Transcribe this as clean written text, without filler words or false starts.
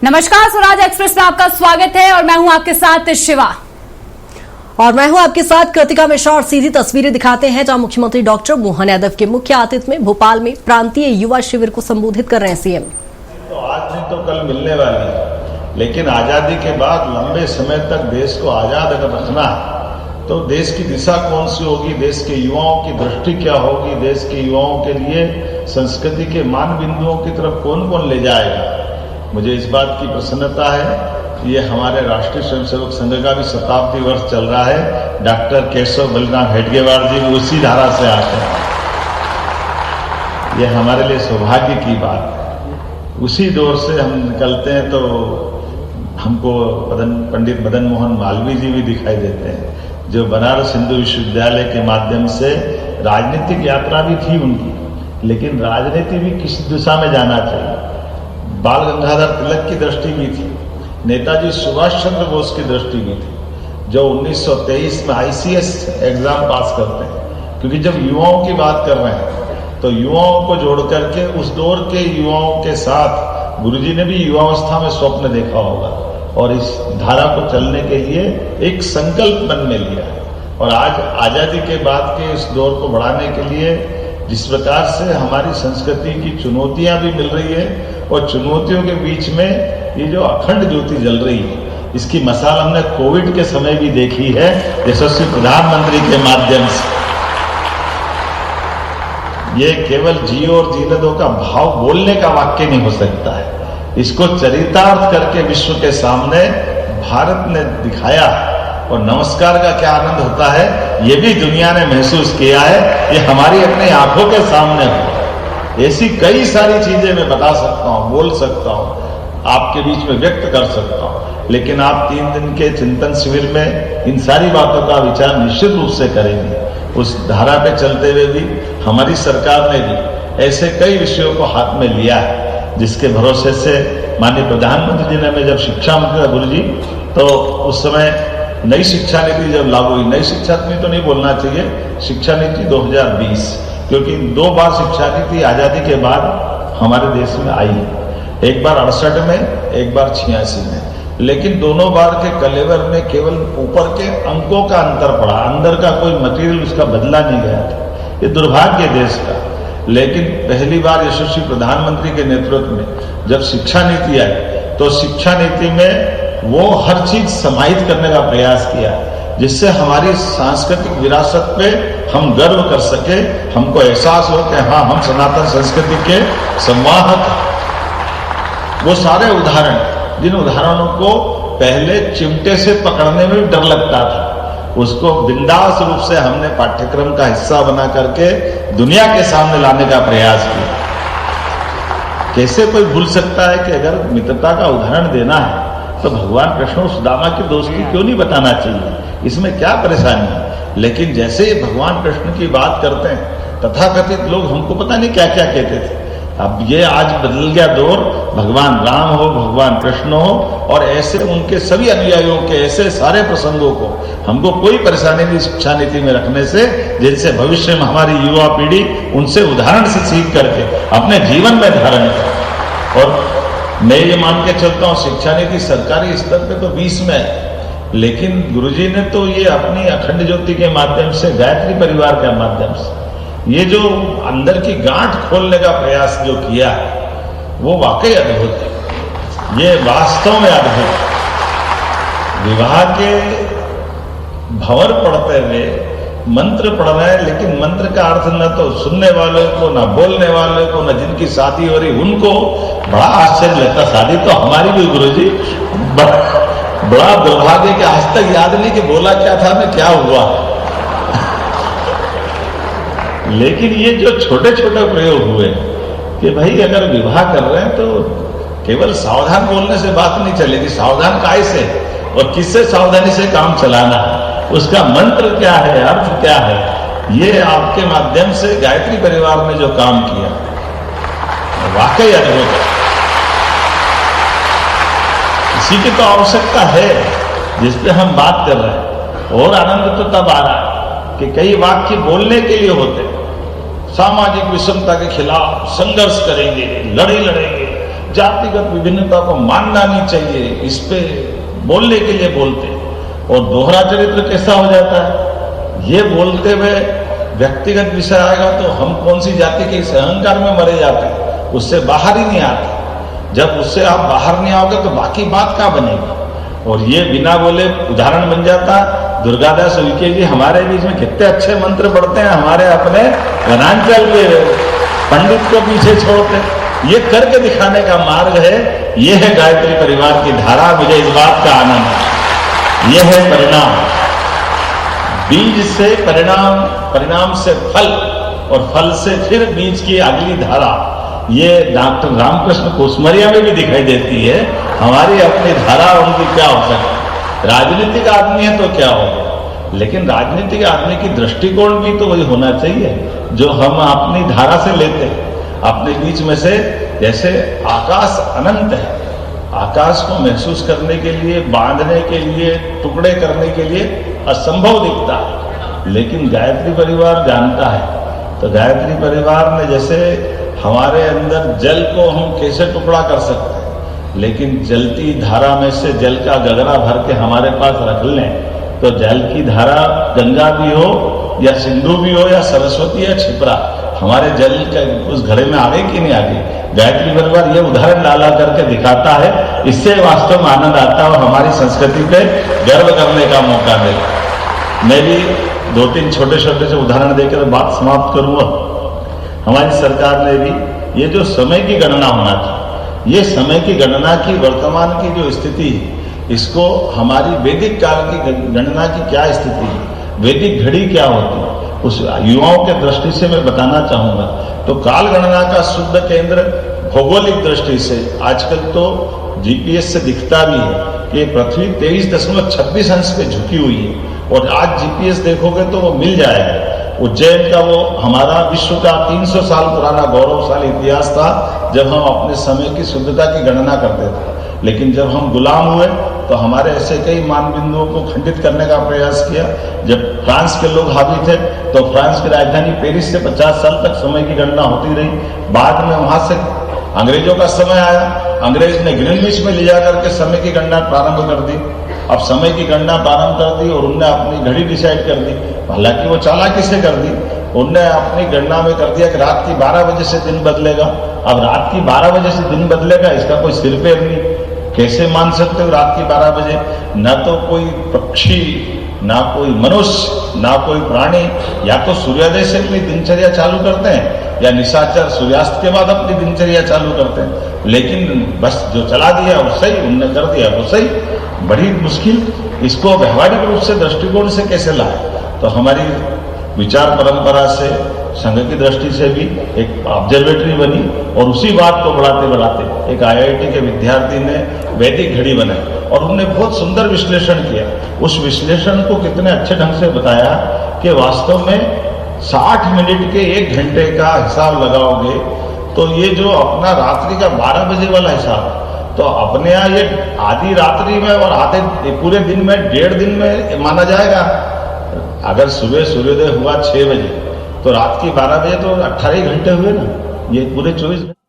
नमस्कार, स्वराज एक्सप्रेस में आपका स्वागत है और मैं हूं आपके साथ शिवा। और मैं हूं आपके साथ कृतिका मिश्रा। और सीधी तस्वीरें दिखाते हैं जहां मुख्यमंत्री डॉक्टर मोहन यादव के मुख्य आतिथ्य में भोपाल में प्रांतीय युवा शिविर को संबोधित कर रहे हैं सीएम। तो आज नहीं तो कल मिलने वाली है, लेकिन आजादी के बाद लंबे समय तक देश को आजाद अगर रखना है तो देश की दिशा कौन सी होगी, देश के युवाओं की दृष्टि क्या होगी, देश के युवाओं के लिए संस्कृति के मान बिंदुओं की तरफ कौन कौन ले जाएगा। मुझे इस बात की प्रसन्नता है, ये हमारे राष्ट्रीय स्वयंसेवक संघ का भी शताब्दी वर्ष चल रहा है। डॉक्टर केशव बलराम हेडगेवार जी भी उसी धारा से आते हैं। ये हमारे लिए सौभाग्य की बात है। उसी दौर से हम निकलते हैं तो हमको पंडित मदन मोहन मालवीय जी भी दिखाई देते हैं, जो बनारस हिंदू विश्वविद्यालय के माध्यम से राजनीतिक यात्रा भी थी उनकी, लेकिन राजनीति भी किस दिशा में जाना चाहिए। बाल गंगाधर तिलक की दृष्टि भी थी, नेताजी सुभाष चंद्र बोस की दृष्टि भी थी, जो 1923 में आईसीएस एग्जाम पास करते हैं। क्योंकि जब युवाओं की बात कर रहे हैं तो युवाओं को जोड़ करके उस दौर के युवाओं के साथ गुरुजी ने भी युवावस्था में स्वप्न देखा होगा और इस धारा को चलने के लिए एक संकल्प मन में लिया है। और आज आजादी के बाद के इस दौर को बढ़ाने के लिए जिस प्रकार से हमारी संस्कृति की चुनौतियां भी मिल रही है और चुनौतियों के बीच में ये जो अखंड ज्योति जल रही है, इसकी मिसाल हमने कोविड के समय भी देखी है, यशस्वी प्रधानमंत्री के माध्यम से। ये केवल जियो और जीने दो का भाव बोलने का वाक्य नहीं हो सकता है, इसको चरितार्थ करके विश्व के सामने भारत ने दिखाया। और नमस्कार का क्या आनंद होता है, ये भी दुनिया ने महसूस किया है, ये हमारी अपनी आंखों के सामने हो। ऐसी कई सारी चीजें मैं बता सकता हूँ, बोल सकता हूँ, आपके बीच में व्यक्त कर सकता हूँ, लेकिन आप 3 दिन के चिंतन शिविर में इन सारी बातों का विचार निश्चित रूप से करेंगे। उस धारा पे चलते हुए भी हमारी सरकार ने भी ऐसे कई विषयों को हाथ में लिया है, जिसके भरोसे से माननीय प्रधानमंत्री जी ने, मैं जब शिक्षा मंत्री था गुरु जी, तो उस समय नई शिक्षा नीति जब लागू हुई, नई शिक्षा नीति तो नहीं बोलना चाहिए, शिक्षा नीति 2020, क्योंकि 2 बार शिक्षा नीति आजादी के बाद हमारे देश में आई है। एक बार 68 में, एक बार 86 में, लेकिन दोनों बार के कलेवर में केवल ऊपर के अंकों का अंतर पड़ा, अंदर का कोई मटेरियल उसका बदला नहीं गया था। ये दुर्भाग्य देश का। लेकिन पहली बार यशस्वी प्रधानमंत्री के नेतृत्व में जब शिक्षा नीति आई तो शिक्षा नीति में वो हर चीज समाहित करने का प्रयास किया, जिससे हमारी सांस्कृतिक विरासत पे हम गर्व कर सके, हमको एहसास हो कि हाँ, हम सनातन संस्कृति के संवाहक हैं। वो सारे उदाहरण, जिन उदाहरणों को पहले चिमटे से पकड़ने में भी डर लगता था, उसको बिंदास रूप से हमने पाठ्यक्रम का हिस्सा बना करके दुनिया के सामने लाने का प्रयास किया। कैसे कोई भूल सकता है कि अगर मित्रता का उदाहरण देना है तो भगवान कृष्ण और सुदामा की दोस्ती क्यों नहीं बताना चाहिए, इसमें क्या परेशानी है। लेकिन जैसे ही भगवान कृष्ण की बात करते हैं, तथाकथित लोग हमको पता नहीं क्या क्या कहते थे। अब ये आज बदल गया दौर, भगवान राम हो, भगवान कृष्ण हो, और ऐसे उनके सभी अनुयायियों के ऐसे सारे प्रसंगों को हमको कोई परेशानी नहीं शिक्षा नीति में रखने से, जिनसे भविष्य में हमारी युवा पीढ़ी उनसे उदाहरण से सीख करके अपने जीवन में धारण करे। और मैं ये मान के चलता हूँ, शिक्षा नीति सरकारी स्तर पे तो 20 में है, लेकिन गुरुजी ने तो ये अपनी अखंड ज्योति के माध्यम से, गायत्री परिवार के माध्यम से, ये जो अंदर की गांठ खोलने का प्रयास जो किया है, वो वाकई अद्भुत है। ये वास्तव में अद्भुत है। विवाह के भंवर पढ़ते हुए मंत्र पढ़ रहे हैं, लेकिन मंत्र का अर्थ न तो सुनने वाले को, न बोलने वाले को, न जिनकी शादी हो रही उनको बड़ा आश्चर्य लगता। शादी तो हमारी भी गुरुजी, बड़ा दुर्भाग्य कि आज तक याद नहीं कि बोला क्या था, मैं क्या हुआ। लेकिन ये जो छोटे छोटे प्रयोग हुए कि भाई अगर विवाह कर रहे हैं तो केवल सावधान बोलने से बात नहीं चलेगी, सावधान काय से और किससे सावधानी से काम चलाना है, उसका मंत्र क्या है, अर्थ क्या है, ये आपके माध्यम से गायत्री परिवार ने जो काम किया वाकई अद्भुत है। इसी की तो आवश्यकता है जिस पे हम बात कर रहे हैं। और आनंद तो तब आ रहा है कि कई वाक्य बोलने के लिए होते, सामाजिक विषमता के खिलाफ संघर्ष करेंगे, लड़ेंगे, जातिगत विभिन्नता को मानना नहीं चाहिए, इस पे बोलने के लिए बोलते और दोहरा चरित्र कैसा हो जाता है, ये बोलते हुए व्यक्तिगत विषय आएगा तो हम कौन सी जाति के इस अहंकार में मरे जाते, उससे बाहर ही नहीं आते। जब उससे आप बाहर नहीं आओगे तो बाकी बात क्या बनेगी। और ये बिना बोले उदाहरण बन जाता, दुर्गादास उइके जी हमारे बीच में कितने अच्छे मंत्र पढ़ते हैं, हमारे अपने वनांचल के पंडित को पीछे छोड़ते, ये करके दिखाने का मार्ग है। ये है गायत्री परिवार की धारा, मुझे इस बात का आनंद है। ये है परिणाम, बीज से परिणाम, परिणाम से फल और फल से फिर बीज की अगली धारा। ये डॉक्टर रामकृष्ण कुसमरिया में भी दिखाई देती है। हमारी अपनी धारा उनकी क्या हो सकती। राजनीतिक आदमी है तो क्या होगा, लेकिन राजनीतिक आदमी की दृष्टिकोण भी तो वही होना चाहिए जो हम अपनी धारा से लेते हैं। अपने बीच में से जैसे आकाश अनंत है, आकाश को महसूस करने के लिए, बांधने के लिए, टुकड़े करने के लिए असंभव दिखता है, लेकिन गायत्री परिवार जानता है। तो गायत्री परिवार ने जैसे हमारे अंदर जल को हम कैसे टुकड़ा कर सकते हैं, लेकिन जलती धारा में से जल का गगरा भर के हमारे पास रख लें तो जल की धारा गंगा भी हो या सिंधु भी हो या सरस्वती या क्षिप्रा, हमारे जल के उस घड़े में आगे कि नहीं आगे। गायत्री परिवार ये उदाहरण ला करके दिखाता है, इससे वास्तव में आनंद आता है और हमारी संस्कृति पे गर्व करने का मौका मिले। मैं भी 2-3 छोटे छोटे से उदाहरण देकर बात समाप्त करूंगा। हमारी सरकार ने भी ये जो समय की गणना होना था, ये समय की गणना की वर्तमान की जो स्थिति है, इसको हमारी वैदिक काल की गणना की क्या स्थिति है, वैदिक घड़ी क्या होती है, उस युवाओं के दृष्टि से मैं बताना चाहूंगा। तो काल गणना का शुद्ध केंद्र भौगोलिक दृष्टि से आजकल तो जीपीएस से दिखता भी है कि पृथ्वी 23.26 अंश पे झुकी हुई है, और आज जीपीएस देखोगे तो वो मिल जाएगा। उज्जैन का वो हमारा विश्व का 300 साल पुराना गौरवशाली इतिहास था जब हम अपने समय की शुद्धता की गणना करते थे। लेकिन जब हम गुलाम हुए तो हमारे ऐसे कई मानबिंदुओं को खंडित करने का प्रयास किया। जब फ्रांस के लोग हावी थे तो फ्रांस की राजधानी पेरिस से 50 साल तक समय की गणना होती रही। बाद में वहां से अंग्रेजों का समय आया, अंग्रेज ने ग्रीनविच में ले जाकर के समय की गणना प्रारंभ कर दी। अब समय की गणना प्रारंभ कर दी और उनने अपनी घड़ी डिसाइड कर दी। हालांकि वो चालाकी से कर दी, उनने अपनी गणना में कर दिया कि रात की 12 बजे से दिन बदलेगा। अब रात की 12 बजे से दिन बदलेगा, इसका कोई सिर पैर नहीं। कैसे मान सकते हो रात की 12 बजे? न तो कोई पक्षी, ना कोई मनुष्य, ना कोई प्राणी या तो सूर्योदय से अपनी दिनचर्या चालू करते हैं या निशाचर सूर्यास्त के बाद अपनी दिनचर्या चालू करते हैं। लेकिन बस जो चला दिया वो सही, उनने कर दिया वो सही। बड़ी मुश्किल, इसको व्यवहारिक रूप से दृष्टिकोण से कैसे लाए? तो हमारी विचार परंपरा से, संघ की दृष्टि से भी एक ऑब्जर्वेटरी बनी और उसी बात को बढ़ाते बढ़ाते एक आईआईटी के विद्यार्थी ने वैदिक घड़ी बनाई और उन्होंने बहुत सुंदर विश्लेषण किया। उस विश्लेषण को कितने अच्छे ढंग से बताया कि वास्तव में 60 मिनट के 1 घंटे का हिसाब लगाओगे तो ये जो अपना रात्रि का 12 बजे वाला हिसाब, तो अपने यहाँ ये आधी रात्रि में और आधे पूरे दिन में 1.5 दिन में माना जाएगा। अगर सुबह सूर्योदय हुआ 6 बजे तो रात की 12 बजे तो 18 घंटे हुए ना, ये पूरे 24 घंटे।